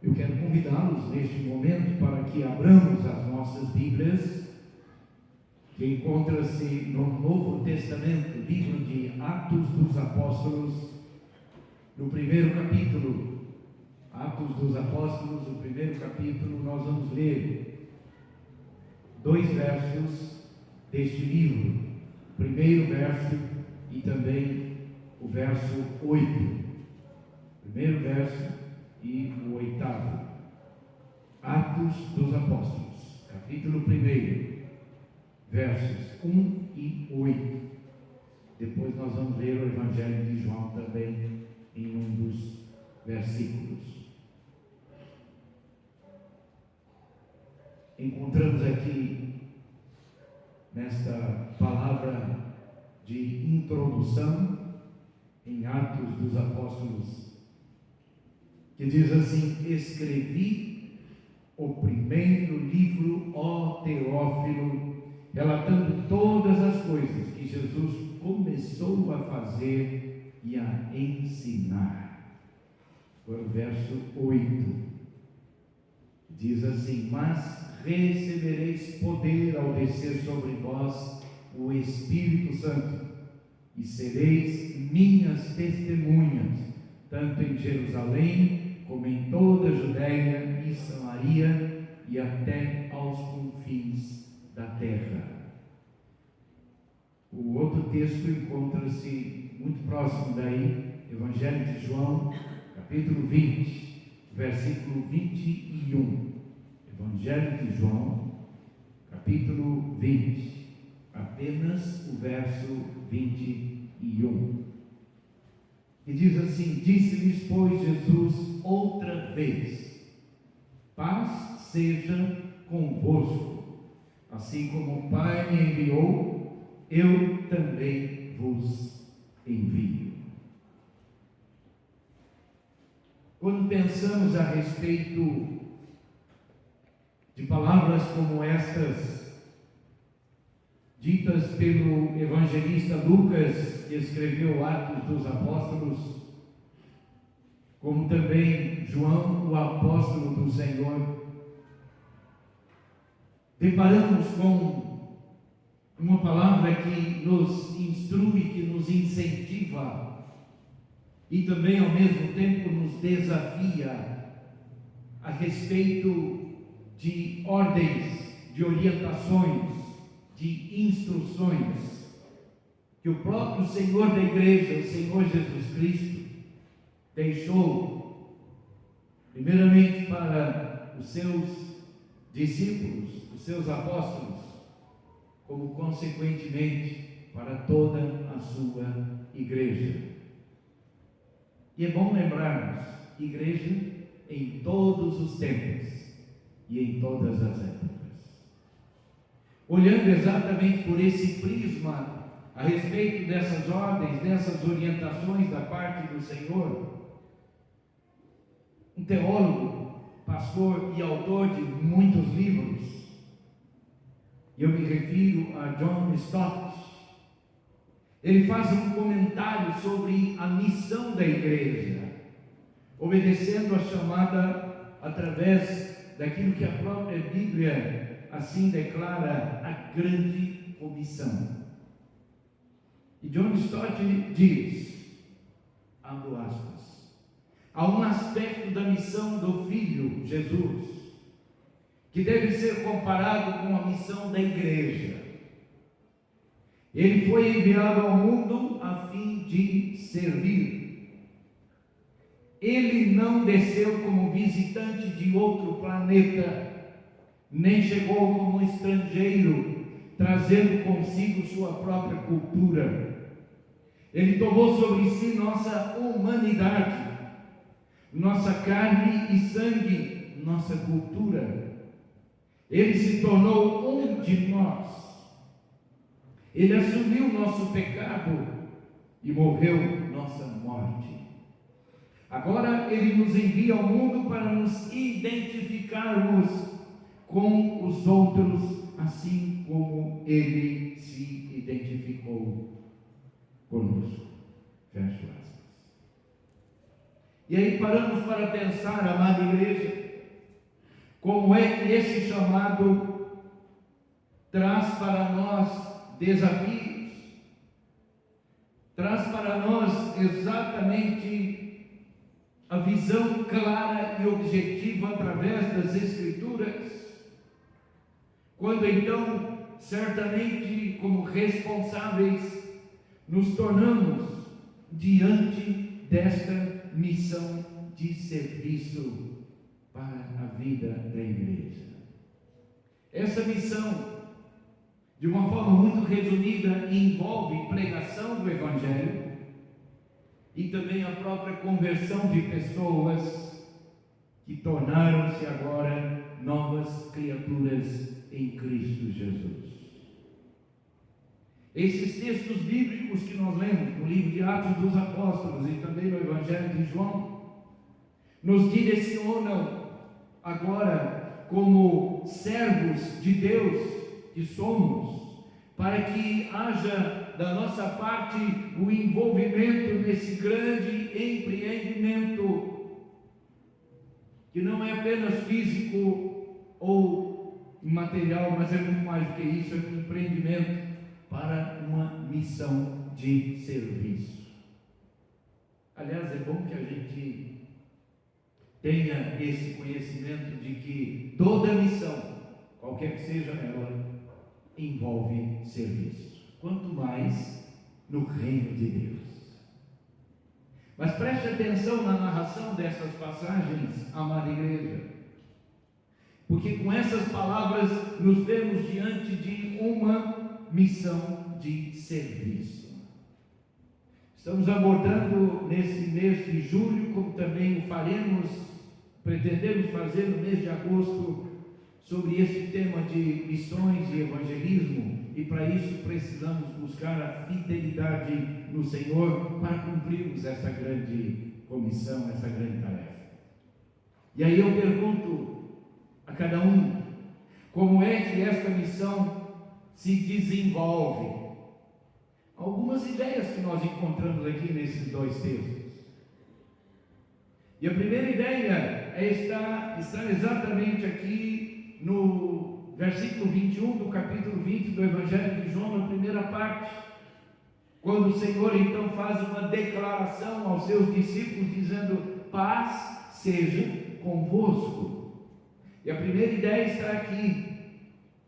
Eu quero convidá-los neste momento para que abramos as nossas Bíblias, que encontra-se no Novo Testamento, livro de Atos dos Apóstolos, no primeiro capítulo. Atos dos Apóstolos, no primeiro capítulo, nós vamos ler 2 versos deste livro, o primeiro verso e também o verso 8. Primeiro verso e o 8º. Atos dos Apóstolos, capítulo 1, versos 1 e 8. Depois nós vamos ler o Evangelho de João também em um dos versículos. Encontramos aqui nesta palavra de introdução em Atos dos Apóstolos, que diz assim: escrevi o primeiro livro, ó Teófilo, relatando todas as coisas que Jesus começou a fazer e a ensinar. Agora o verso 8 diz assim: mas recebereis poder ao descer sobre vós o Espírito Santo, e sereis minhas testemunhas, tanto em Jerusalém, como em toda a Judéia e Samaria, e até aos confins da terra. O outro texto encontra-se muito próximo daí, Evangelho de João, capítulo 20, versículo 21. Evangelho de João, capítulo 20, apenas o verso 21. E diz assim: disse-lhes, pois, Jesus outra vez: paz seja convosco, assim como o Pai me enviou, eu também vos envio. Quando pensamos a respeito de palavras como estas, ditas pelo evangelista Lucas, que escreveu Atos dos Apóstolos, como também João, o apóstolo do Senhor, deparamos com uma palavra que nos instrui, que nos incentiva e também ao mesmo tempo nos desafia a respeito de ordens, de orientações, de instruções que o próprio Senhor da igreja, o Senhor Jesus Cristo, deixou primeiramente para os seus discípulos, os seus apóstolos, como consequentemente para toda a sua igreja. E é bom lembrarmos, igreja em todos os tempos e em todas as épocas. Olhando exatamente por esse prisma a respeito dessas ordens, dessas orientações da parte do Senhor, um teólogo, pastor e autor de muitos livros, eu me refiro a John Stott, ele faz um comentário sobre a missão da igreja, obedecendo a chamada através daquilo que a própria Bíblia assim declara, a grande comissão. E John Stott diz, abro aspas, há um aspecto da missão do Filho Jesus que deve ser comparado com a missão da igreja. Ele foi enviado ao mundo a fim de servir. Ele não desceu como visitante de outro planeta, nem chegou como estrangeiro, trazendo consigo sua própria cultura. Ele tomou sobre si nossa humanidade, nossa carne e sangue, nossa cultura. Ele se tornou um de nós. Ele assumiu nosso pecado e morreu nossa morte. Agora Ele nos envia ao mundo para nos identificarmos com os outros, assim como Ele se identificou conosco. Fecho aspas. E aí paramos para pensar, amada igreja, como é que esse chamado traz para nós desafios, traz para nós exatamente a visão clara e objetiva através das Escrituras, quando então, certamente como responsáveis, nos tornamos diante desta missão de serviço para a vida da igreja. Essa missão, de uma forma muito resumida, envolve pregação do Evangelho e também a própria conversão de pessoas que tornaram-se agora novas criaturas em Cristo Jesus. Esses textos bíblicos que nós lemos no livro de Atos dos Apóstolos e também no Evangelho de João, nos direcionam agora como servos de Deus que somos, para que haja da nossa parte o envolvimento nesse grande empreendimento, que não é apenas físico ou material, mas é muito mais do que isso, é um empreendimento para uma missão de serviço. Aliás, é bom que a gente tenha esse conhecimento de que toda missão, qualquer que seja ela, envolve serviço, quanto mais no reino de Deus. Mas preste atenção na narração dessas passagens, amada igreja, porque com essas palavras nos vemos diante de uma missão de serviço. Estamos abordando nesse mês de julho, como também o pretendemos fazer no mês de agosto, sobre esse tema de missões e evangelismo, e para isso precisamos buscar a fidelidade no Senhor para cumprirmos essa grande comissão, essa grande tarefa. E aí eu pergunto a cada um, como é que esta missão se desenvolve? Algumas ideias que nós encontramos aqui nesses dois textos. E a primeira ideia está exatamente aqui no versículo 21 do capítulo 20 do Evangelho de João, na primeira parte, quando o Senhor então faz uma declaração aos seus discípulos, dizendo: paz seja convosco. E a primeira ideia está aqui,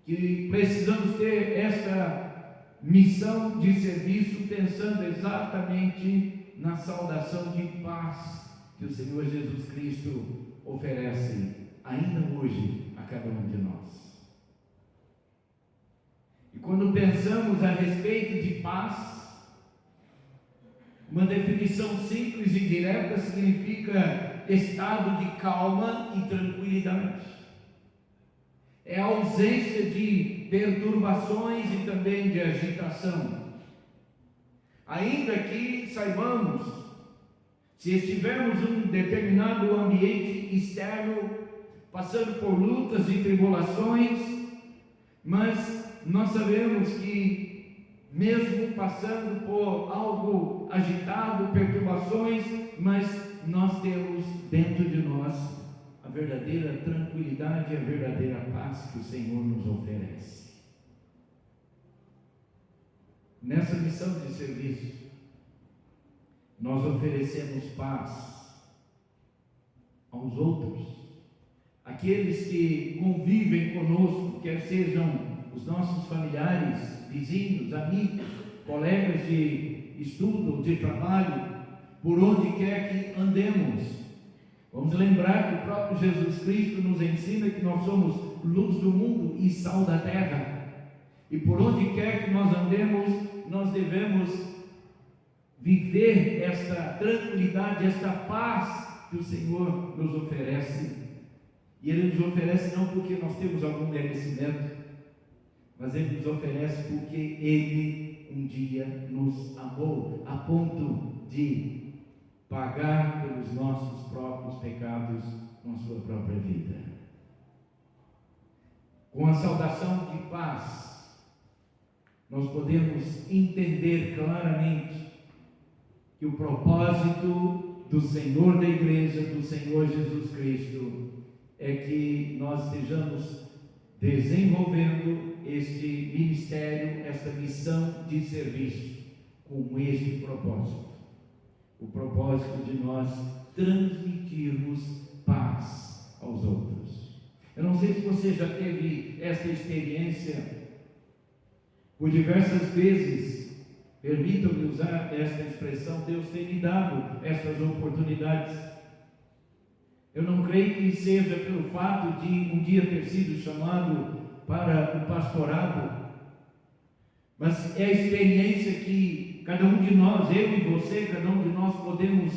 que precisamos ter esta missão de serviço, pensando exatamente na saudação de paz que o Senhor Jesus Cristo oferece ainda hoje a cada um de nós. E quando pensamos a respeito de paz, uma definição simples e direta significa estado de calma e tranquilidade. É a ausência de perturbações e também de agitação. Ainda que saibamos, se estivermos em um determinado ambiente externo, passando por lutas e tribulações, mas nós sabemos que, mesmo passando por algo agitado, perturbações, mas nós temos dentro de nós a verdadeira tranquilidade e a verdadeira paz que o Senhor nos oferece. Nessa missão de serviço, nós oferecemos paz aos outros, aqueles que convivem conosco, quer sejam os nossos familiares, vizinhos, amigos, colegas de estudo, de trabalho, por onde quer que andemos. Vamos lembrar que o próprio Jesus Cristo nos ensina que nós somos luz do mundo e sal da terra, e por onde quer que nós andemos, nós devemos viver esta tranquilidade, esta paz que o Senhor nos oferece. E Ele nos oferece não porque nós temos algum merecimento, mas Ele nos oferece porque Ele um dia nos amou, a ponto de pagar pelos nossos próprios pecados com a sua própria vida. Com a saudação de paz, nós podemos entender claramente que o propósito do Senhor da igreja, do Senhor Jesus Cristo, é que nós estejamos desenvolvendo este ministério, esta missão de serviço, com este propósito. O propósito de nós transmitirmos paz aos outros. Eu não sei se você já teve esta experiência. Por diversas vezes, permitam-me usar esta expressão, Deus tem me dado estas oportunidades. Eu não creio que seja pelo fato de um dia ter sido chamado para o pastorado, mas é a experiência que cada um de nós, eu e você, cada um de nós podemos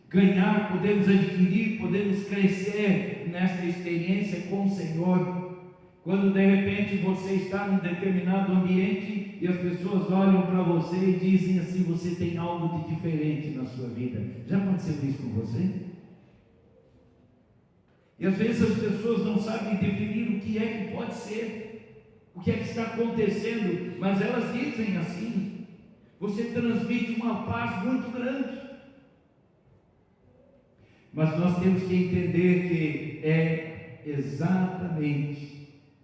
ganhar, podemos adquirir, podemos crescer nesta experiência com o Senhor. Quando de repente você está em um determinado ambiente e as pessoas olham para você e dizem assim: você tem algo de diferente na sua vida. Já aconteceu isso com você? E às vezes as pessoas não sabem definir o que é que pode ser, o que é que está acontecendo, mas elas dizem assim: você transmite uma paz muito grande. Mas nós temos que entender que é exatamente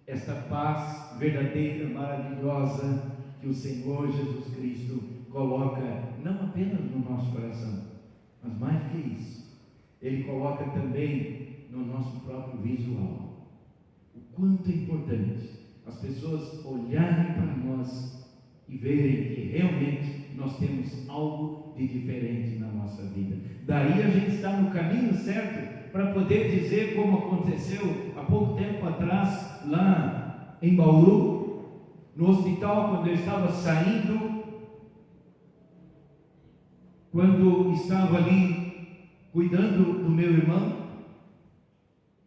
esta paz verdadeira, maravilhosa, que o Senhor Jesus Cristo coloca não apenas no nosso coração, mas mais que isso, Ele coloca também no nosso próprio visual. O quanto é importante as pessoas olharem para nós e verem que realmente nós temos algo de diferente na nossa vida. Daí a gente está no caminho certo para poder dizer, como aconteceu há pouco tempo atrás, lá em Bauru, no hospital, quando eu estava saindo, quando estava ali cuidando do meu irmão,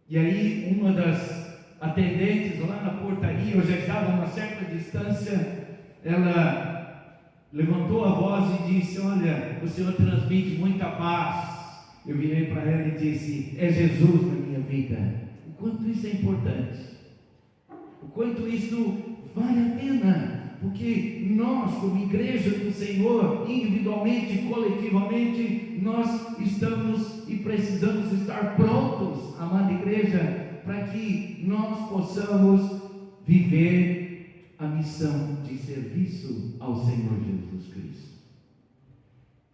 e aí uma das atendentes lá na portaria, eu já estava a uma certa distância, ela levantou a voz e disse: olha, o Senhor transmite muita paz. Eu virei para ela e disse: é Jesus na minha vida. O quanto isso é importante, o quanto isso vale a pena, porque nós, como igreja do Senhor, individualmente e coletivamente, nós estamos e precisamos estar prontos, amada igreja, para que nós possamos viver a missão de serviço ao Senhor Jesus Cristo.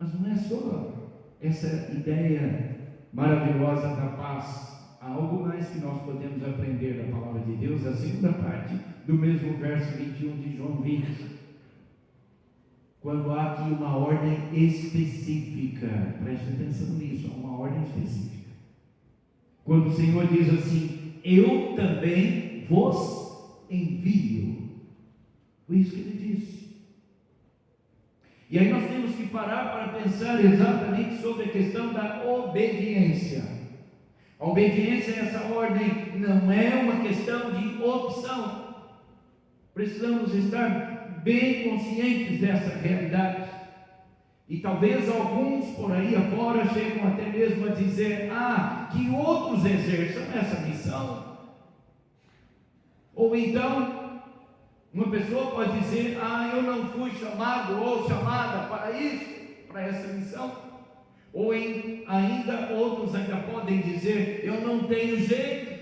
Mas não é só essa ideia maravilhosa da paz. Há algo mais que nós podemos aprender da palavra de Deus, a segunda parte do mesmo verso 21 de João 20. Quando há aqui uma ordem específica, preste atenção nisso, há uma ordem específica. Quando o Senhor diz assim: eu também vos envio. Foi isso que Ele disse. E aí nós temos que parar para pensar exatamente sobre a questão da obediência. A obediência a essa ordem não é uma questão de opção. Precisamos estar bem conscientes dessa realidade. E talvez alguns por aí afora chegam até mesmo a dizer: que outros exerçam essa missão. Ou então, uma pessoa pode dizer: eu não fui chamado ou chamada para isso, para essa missão. Ou ainda outros ainda podem dizer: eu não tenho jeito.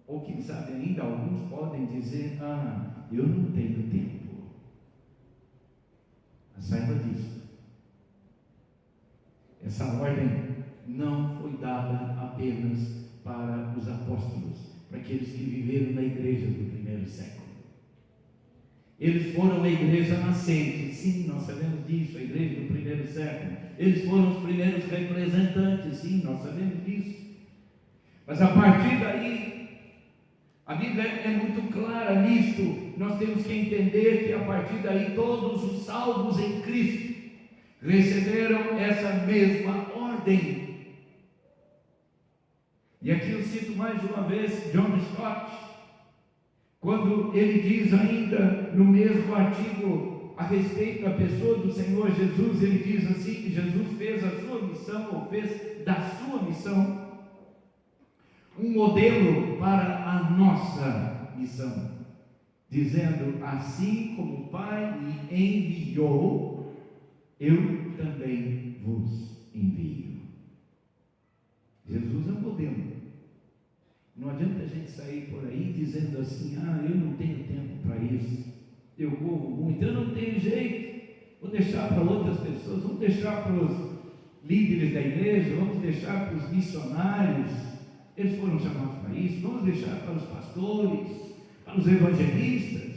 Ou quem sabe ainda alguns podem dizer: eu não tenho tempo. Mas saiba disso. Essa ordem não foi dada apenas para os apóstolos, para aqueles que viveram na igreja do primeiro século. Eles foram a igreja nascente, sim, nós sabemos disso, a igreja do primeiro século. Eles foram os primeiros representantes, sim, nós sabemos disso. Mas a partir daí, a Bíblia é muito clara nisto. Nós temos que entender que a partir daí todos os salvos em Cristo receberam essa mesma ordem. E aqui eu cito mais uma vez John Stott, quando ele diz ainda no mesmo artigo a respeito da pessoa do Senhor Jesus, ele diz assim, que Jesus fez a sua missão, ou fez da sua missão um modelo para a nossa missão, dizendo: assim como o Pai me enviou, eu também vos envio. Jesus é um modelo. Não adianta a gente sair por aí dizendo assim: eu não tenho tempo para isso, eu corro muito, eu não tenho jeito, vou deixar para outras pessoas, vamos deixar para os líderes da igreja, vamos deixar para os missionários, eles foram chamados para isso, vamos deixar para os pastores, para os evangelistas.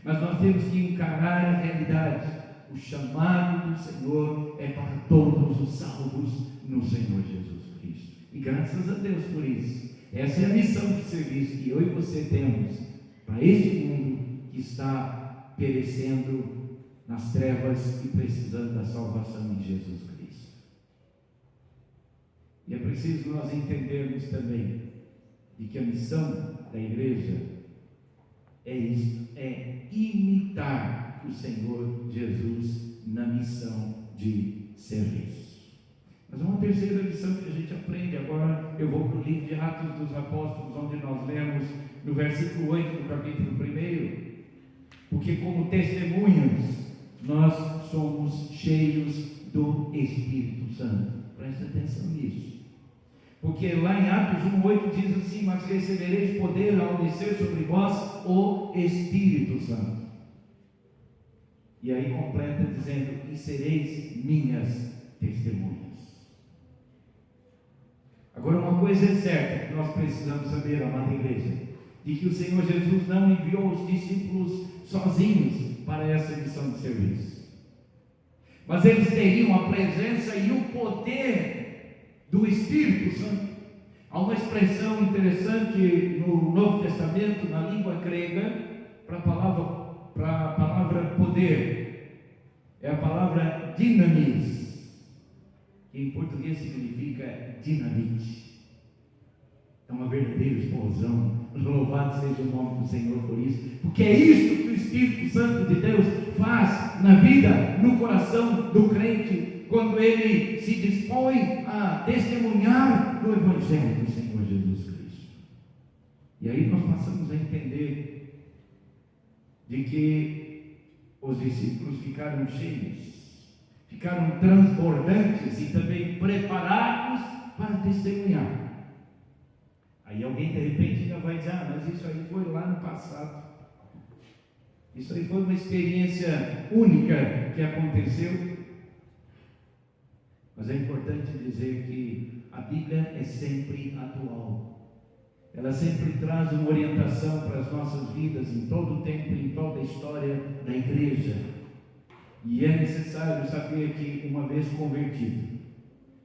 Mas nós temos que encarar a realidade. O chamado do Senhor é para todos os salvos no Senhor Jesus Cristo. E graças a Deus por isso. Essa é a missão de serviço que eu e você temos para este mundo que está perecendo nas trevas e precisando da salvação em Jesus Cristo. E é preciso nós entendermos também de que a missão da igreja é isso, é imitar o Senhor Jesus na missão de serviço. Mas uma terceira lição que a gente aprende agora, eu vou para o livro de Atos dos Apóstolos, onde nós lemos no versículo 8 do capítulo 1, porque como testemunhas, nós somos cheios do Espírito Santo. Preste atenção nisso. Porque lá em Atos 1,8 diz assim: mas recebereis poder ao descer sobre vós o Espírito Santo. E aí completa dizendo: e sereis minhas testemunhas. Agora, uma coisa é certa que nós precisamos saber, amada igreja, de que o Senhor Jesus não enviou os discípulos sozinhos para essa missão de serviço, mas eles teriam a presença e o poder do Espírito Santo. Há uma expressão interessante no Novo Testamento, na língua grega, para a palavra poder, é a palavra dinamis, que em português significa dinamite. É uma verdadeira explosão. Louvado seja o nome do Senhor por isso, porque é isso que o Espírito Santo de Deus faz na vida, no coração do crente, quando ele se dispõe a testemunhar do Evangelho do Senhor Jesus Cristo. E aí nós passamos a entender de que os discípulos ficaram cheios, ficaram transbordantes e também preparados para testemunhar. Aí alguém de repente ainda vai dizer: mas isso aí foi lá no passado, isso aí foi uma experiência única que aconteceu. Mas é importante dizer que a Bíblia é sempre atual. Ela sempre traz uma orientação para as nossas vidas em todo o tempo, em toda a história da igreja. E é necessário saber que, uma vez convertido,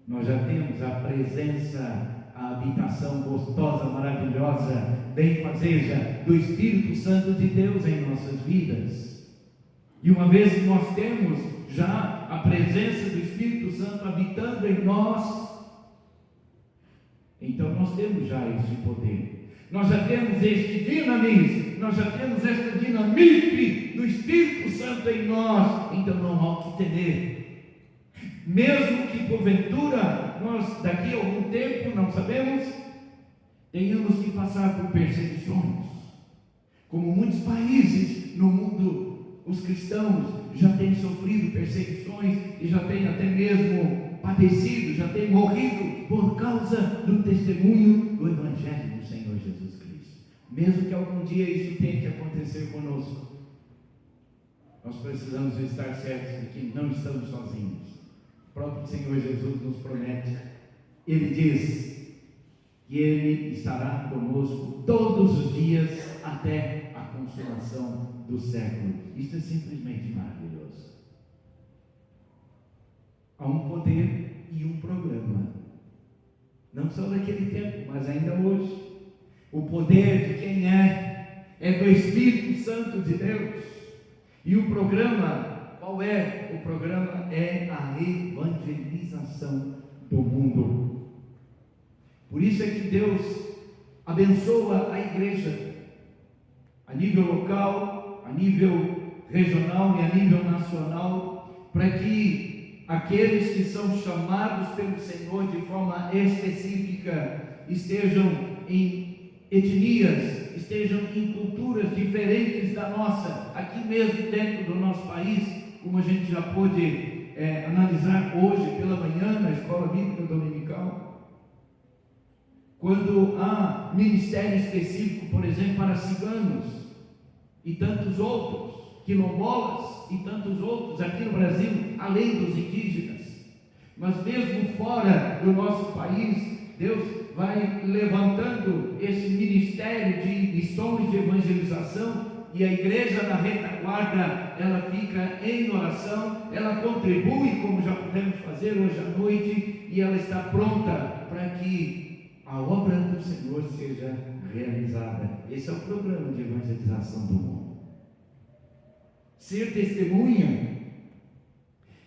nós já temos a presença, a habitação gostosa, maravilhosa, benfazeja do Espírito Santo de Deus em nossas vidas. E uma vez que nós temos já a presença do Espírito Santo habitando em nós, então nós temos já este poder, nós já temos este dinamismo, nós já temos esta dinamite do Espírito Santo em nós. Então não há o que temer, mesmo que porventura nós daqui a algum tempo, não sabemos, tenhamos que passar por perseguições, como muitos países no mundo. Os cristãos já têm sofrido perseguições e já têm até mesmo padecido, já têm morrido por causa do testemunho do Evangelho do Senhor Jesus Cristo. Mesmo que algum dia isso tenha que acontecer conosco, nós precisamos estar certos de que não estamos sozinhos. O próprio Senhor Jesus nos promete, Ele diz que Ele estará conosco todos os dias até a consumação do século. Isto é simplesmente maravilhoso. Há um poder e um programa, não só naquele tempo, mas ainda hoje. O poder de quem é do Espírito Santo de Deus. E o programa, qual é? O programa é a evangelização do mundo. Por isso é que Deus abençoa a igreja a nível local, a nível regional e a nível nacional, para que aqueles que são chamados pelo Senhor de forma específica estejam em etnias, estejam em culturas diferentes da nossa, aqui mesmo dentro do nosso país, como a gente já pôde analisar hoje pela manhã na escola bíblica dominical, quando há ministério específico, por exemplo, para ciganos e tantos outros, quilombolas e tantos outros aqui no Brasil, além dos indígenas. Mas mesmo fora do nosso país, Deus vai levantando esse ministério de missões de evangelização, e a igreja na retaguarda, ela fica em oração, ela contribui, como já podemos fazer hoje à noite, e ela está pronta para que a obra do Senhor seja realizada. Esse é o programa de evangelização do mundo. Ser testemunha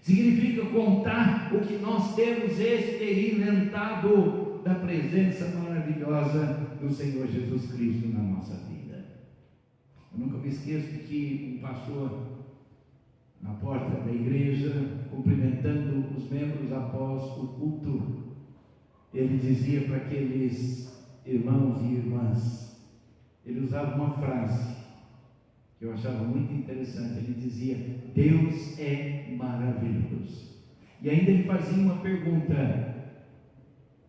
significa contar o que nós temos experimentado da presença maravilhosa do Senhor Jesus Cristo na nossa vida. Eu nunca me esqueço de que um pastor, na porta da igreja, cumprimentando os membros após o culto, ele dizia para aqueles irmãos e irmãs, ele usava uma frase que eu achava muito interessante. Ele dizia: Deus é maravilhoso. E ainda ele fazia uma pergunta: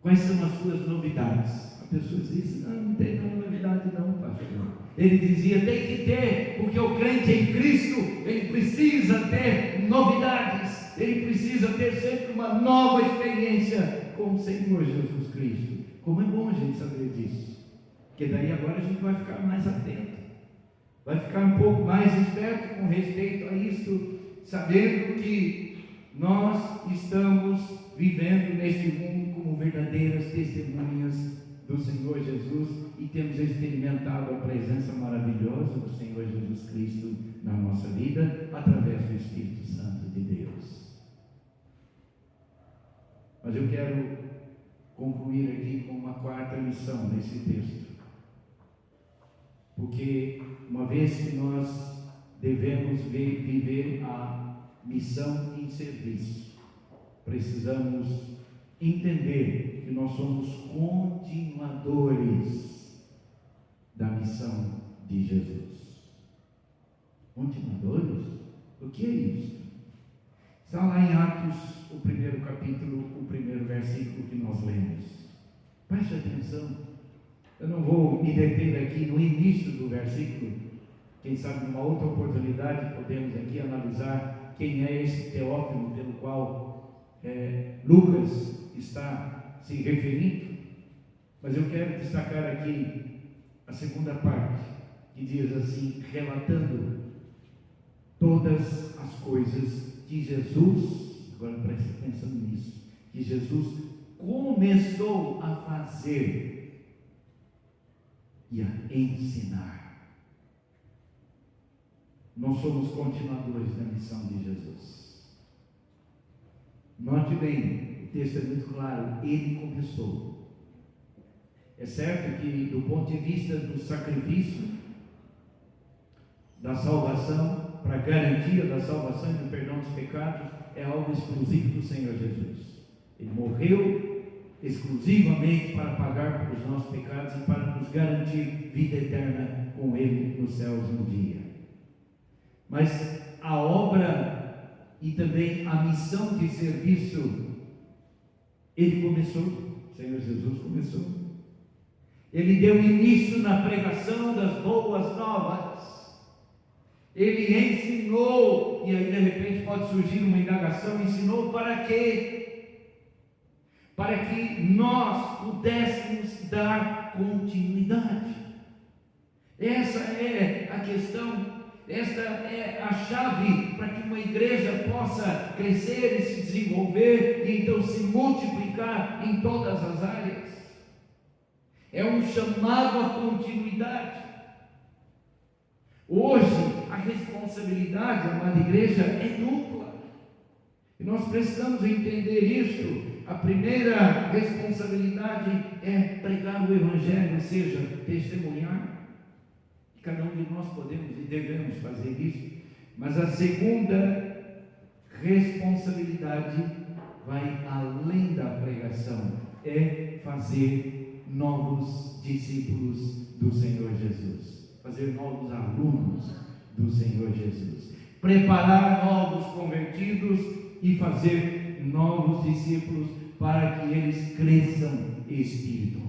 quais são as suas novidades? A pessoa dizia: não tem nenhuma novidade não, pastor. Ele dizia: tem que ter, porque o crente em Cristo, ele precisa ter novidades, ele precisa ter sempre uma nova experiência com o Senhor Jesus Cristo. Como é bom a gente saber disso, porque daí agora a gente vai ficar mais atento, vai ficar um pouco mais esperto com respeito a isso, sabendo que nós estamos vivendo neste mundo como verdadeiras testemunhas do Senhor Jesus, e temos experimentado a presença maravilhosa do Senhor Jesus Cristo na nossa vida, através do Espírito Santo de Deus. Mas eu quero concluir aqui com uma quarta lição nesse texto, porque uma vez que nós devemos viver a missão em serviço, precisamos entender que nós somos continuadores da missão de Jesus. Continuadores? O que é isso? Está lá em Atos, o primeiro capítulo, o primeiro versículo que nós lemos. Preste atenção. Eu não vou me deter aqui no início do versículo. Quem sabe numa outra oportunidade podemos aqui analisar quem é esse Teófilo pelo qual Lucas está se referindo. Mas eu quero destacar aqui a segunda parte, que diz assim, relatando todas as coisas que Jesus, agora preste atenção nisso, que Jesus começou a fazer e a ensinar. Nós somos continuadores da missão de Jesus. Note bem, o texto é muito claro, ele começou. É certo que, do ponto de vista do sacrifício, da salvação, para a garantia da salvação e do perdão dos pecados, é algo exclusivo do Senhor Jesus. Ele morreu exclusivamente para pagar pelos nossos pecados e para nos garantir vida eterna com Ele nos céus um dia. Mas a obra e também a missão de serviço, Ele começou, o Senhor Jesus começou. Ele deu início na pregação das boas novas. Ele ensinou, e aí de repente pode surgir uma indagação: ensinou para quê? Para que nós pudéssemos dar continuidade. Essa é a questão, esta é a chave para que uma igreja possa crescer e se desenvolver e então se multiplicar em todas as áreas. É um chamado à continuidade. Hoje, a responsabilidade, amada igreja, é dupla. E nós precisamos entender isso. A primeira responsabilidade é pregar o Evangelho, ou seja, testemunhar. E cada um de nós podemos e devemos fazer isso. Mas a segunda responsabilidade vai além da pregação. É fazer novos discípulos do Senhor Jesus. Fazer novos alunos do Senhor Jesus. Preparar novos convertidos e fazer novos discípulos para que eles cresçam espiritualmente.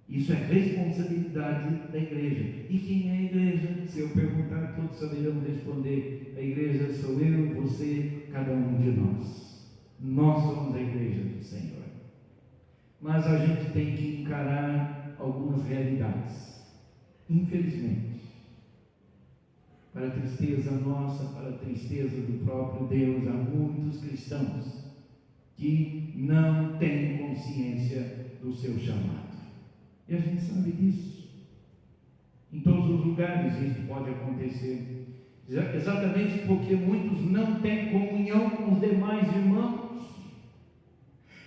Isso é responsabilidade da igreja. E quem é a igreja? Se eu perguntar, todos saberão responder. A igreja sou eu, você, cada um de nós. Nós somos a igreja do Senhor. Mas a gente tem que encarar algumas realidades. Infelizmente, para a tristeza nossa, para a tristeza do próprio Deus, há muitos cristãos que não têm consciência do seu chamado. E a gente sabe disso. Em todos os lugares isso pode acontecer. Exatamente porque muitos não têm comunhão com os demais irmãos.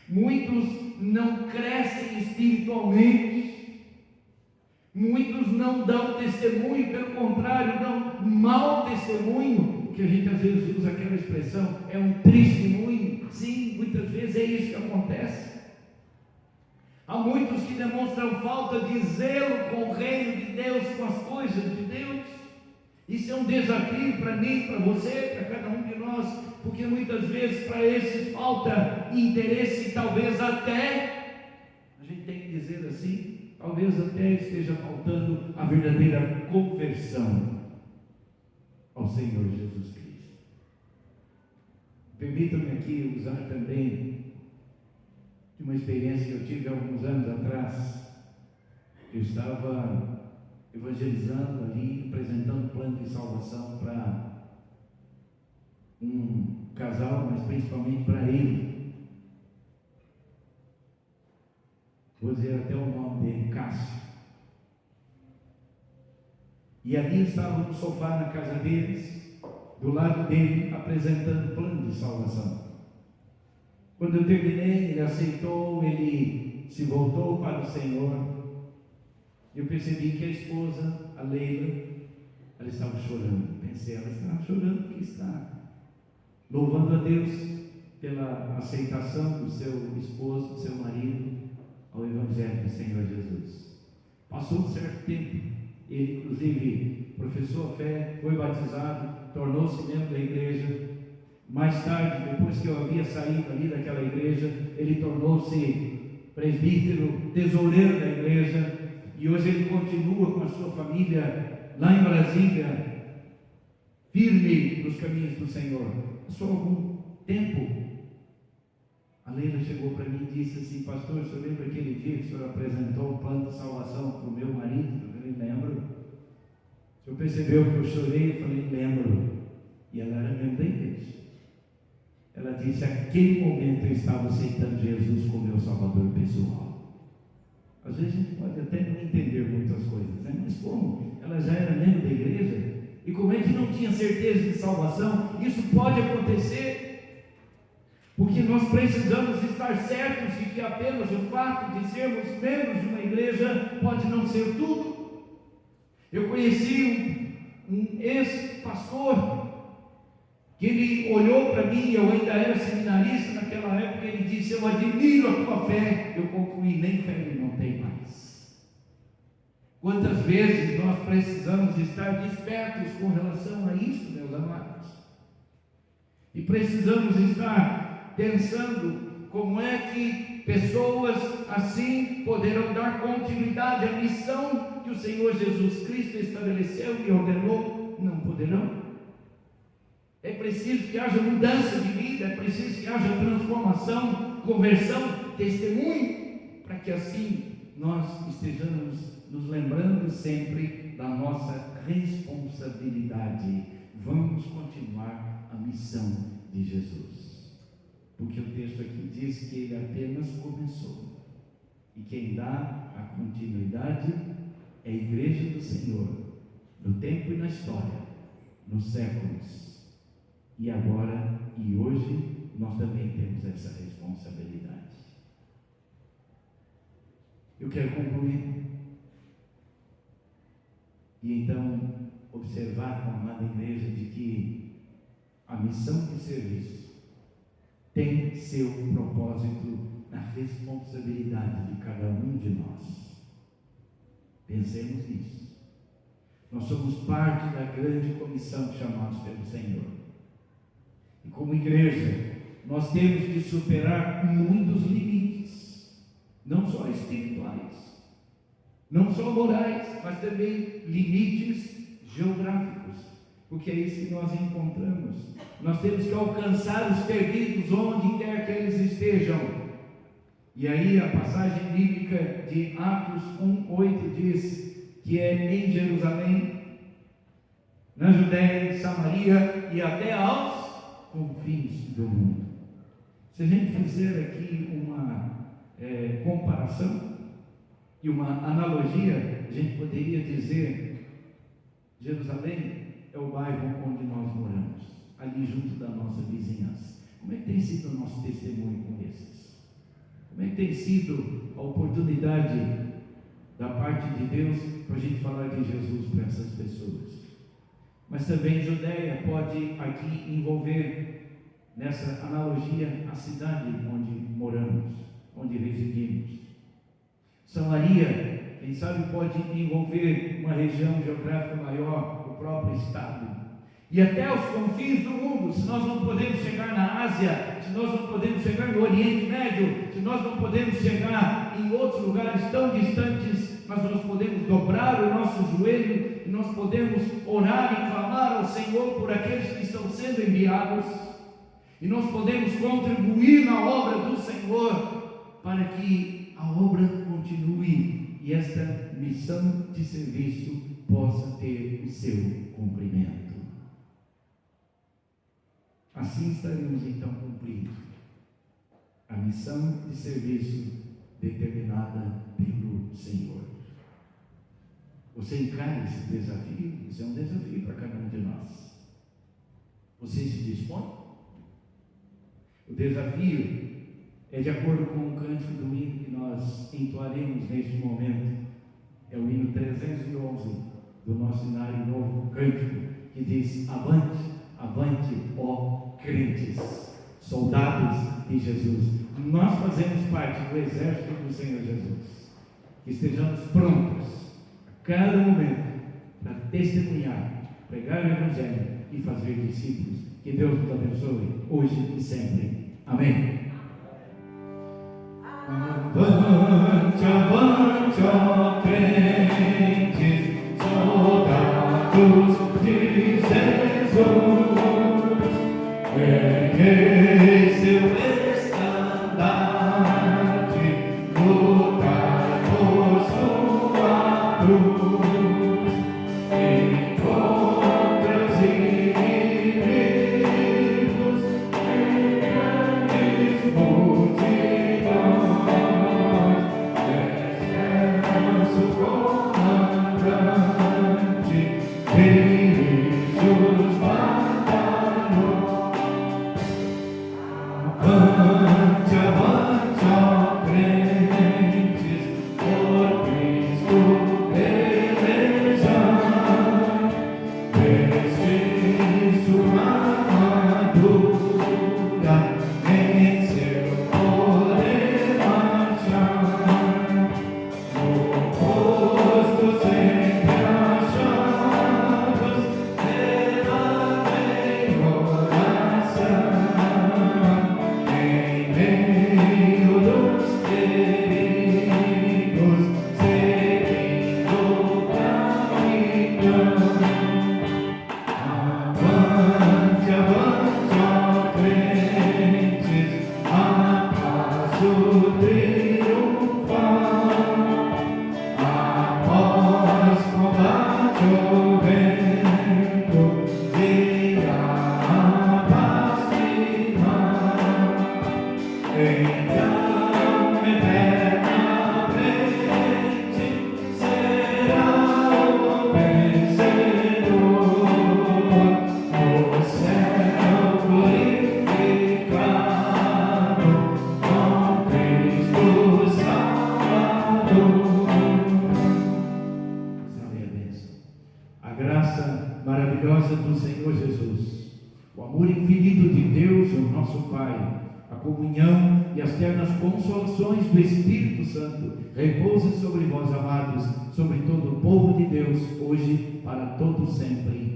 Muitos não crescem espiritualmente. Muitos não dão testemunho, pelo contrário, dão mau testemunho, que a gente às vezes usa aquela expressão, é um testemunho. Sim, muitas vezes é isso que acontece. Há muitos que demonstram falta de zelo com o reino de Deus, com as coisas de Deus. Isso é um desafio para mim, para você, para cada um de nós, porque muitas vezes para esses falta interesse, talvez até, a gente tem que dizer assim, talvez até esteja faltando a verdadeira conversão ao Senhor Jesus Cristo. Permitam-me aqui usar também de uma experiência que eu tive há alguns anos atrás. Eu estava evangelizando ali, apresentando um plano de salvação para um casal, mas principalmente para ele. Vou dizer até o nome dele, Cássio. E ali estava no sofá na casa deles, do lado dele, apresentando o plano de salvação. Quando eu terminei, ele aceitou, ele se voltou para o Senhor. Eu percebi que a esposa, a Leila, ela estava chorando. Pensei, ela estava chorando porque está louvando a Deus pela aceitação do seu esposo, do seu marido, ao Evangelho do Senhor Jesus. Passou um certo tempo, ele inclusive professou a fé, foi batizado, tornou-se membro da igreja. Mais tarde, depois que eu havia saído ali daquela igreja, ele tornou-se presbítero, tesoureiro da igreja, e hoje ele continua com a sua família lá em Brasília, firme nos caminhos do Senhor. Passou algum tempo, a Leila chegou para mim e disse assim: pastor, o senhor lembra aquele dia que o senhor apresentou o plano de salvação para o meu marido? Eu falei, lembro. O senhor percebeu que eu chorei? Eu falei, lembro. E ela era membro da igreja. Ela disse, naquele momento eu estava aceitando Jesus como meu salvador pessoal. Às vezes a gente pode até não entender muitas coisas, né? Mas como ela já era membro da igreja, e como é que não tinha certeza de salvação, isso pode acontecer, porque nós precisamos estar certos de que apenas o fato de sermos membros de uma igreja pode não ser tudo. Eu conheci um ex-pastor, que ele olhou para mim, eu ainda era seminarista naquela época, ele disse, eu admiro a tua fé. Eu concluí, nem fé ele não tem mais. Quantas vezes nós precisamos estar despertos com relação a isso, meus amados? E precisamos estar pensando como é que pessoas assim poderão dar continuidade à missão que o Senhor Jesus Cristo estabeleceu e ordenou. Não poderão. É preciso que haja mudança de vida, é preciso que haja transformação, conversão, testemunho, para que assim nós estejamos nos lembrando sempre da nossa responsabilidade. Vamos continuar a missão de Jesus, porque o texto aqui diz que ele apenas começou, e quem dá a continuidade é a igreja do Senhor, no tempo e na história, nos séculos. E agora, e hoje, nós também temos essa responsabilidade. Eu quero concluir. E então, observar com a amada igreja de que a missão de serviço tem seu propósito na responsabilidade de cada um de nós. Pensemos nisso. Nós somos parte da grande comissão chamados pelo Senhor. E E como igreja, nós temos que superar muitos limites, não só espirituais, não só morais, mas também limites geográficos, porque é isso que nós encontramos. Nós temos que alcançar os perdidos onde quer que eles estejam. E aí a passagem bíblica de Atos 1:8 diz que é em Jerusalém, na Judéia, em Samaria e até aos confins do mundo. Se a gente fizer aqui uma comparação e uma analogia, a gente poderia dizer: Jerusalém é o bairro onde nós moramos, ali junto da nossa vizinhança. Como é que tem sido o nosso testemunho com esses? Como é que tem sido a oportunidade da parte de Deus para a gente falar de Jesus para essas pessoas? Mas também Judéia pode aqui envolver, nessa analogia, a cidade onde moramos, onde residimos. Samaria, quem sabe, pode envolver uma região geográfica maior, o próprio estado, e até os confins do mundo. Se nós não podemos chegar na Ásia, se nós não podemos chegar no Oriente Médio, se nós não podemos chegar em outros lugares tão distantes, mas nós podemos dobrar o nosso joelho e nós podemos orar e clamar ao Senhor por aqueles que estão sendo enviados, e nós podemos contribuir na obra do Senhor para que a obra continue e esta missão de serviço possa ter o seu cumprimento. Assim estaremos então cumprindo a missão de serviço determinada pelo Senhor. Você encara esse desafio? Isso é um desafio para cada um de nós. Você se dispõe? O desafio é de acordo com o cântico do hino que nós entoaremos neste momento. É o hino 311 do nosso Inário Novo Cântico, que diz: avante, avante, ó crentes, soldados de Jesus. Nós fazemos parte do exército do Senhor Jesus. Que estejamos prontos a cada momento para testemunhar, pregar o Evangelho e fazer discípulos. Que Deus nos abençoe hoje e sempre. Amém. Avante, avante, ó crentes, soldados de Jesus, erguei seu estandarte, lutai por sua cruz, contra os inimigos, grandes multidões, descanso comandante, filhos batalhões. Avante, avante, ó crentes, por Cristo pelejai, vestir sua armadura, em seu poder marchar, no posto sempre achados, levantei oração, em meio dos perigos, seguindo o caminho. Avante, avante, ó crentes, abraço triunfal, após combate o vento, virá a paz final. Então eternamente será o vencedor, no céu glorificado, com Cristo Salvador. Salve a bênção. A graça maravilhosa do Senhor Jesus, o amor infinito de Deus, o nosso Pai, a comunhão e as ternas consolações do Espírito Santo repousem sobre vós, amados, sobre todo o povo de Deus, hoje para todo sempre.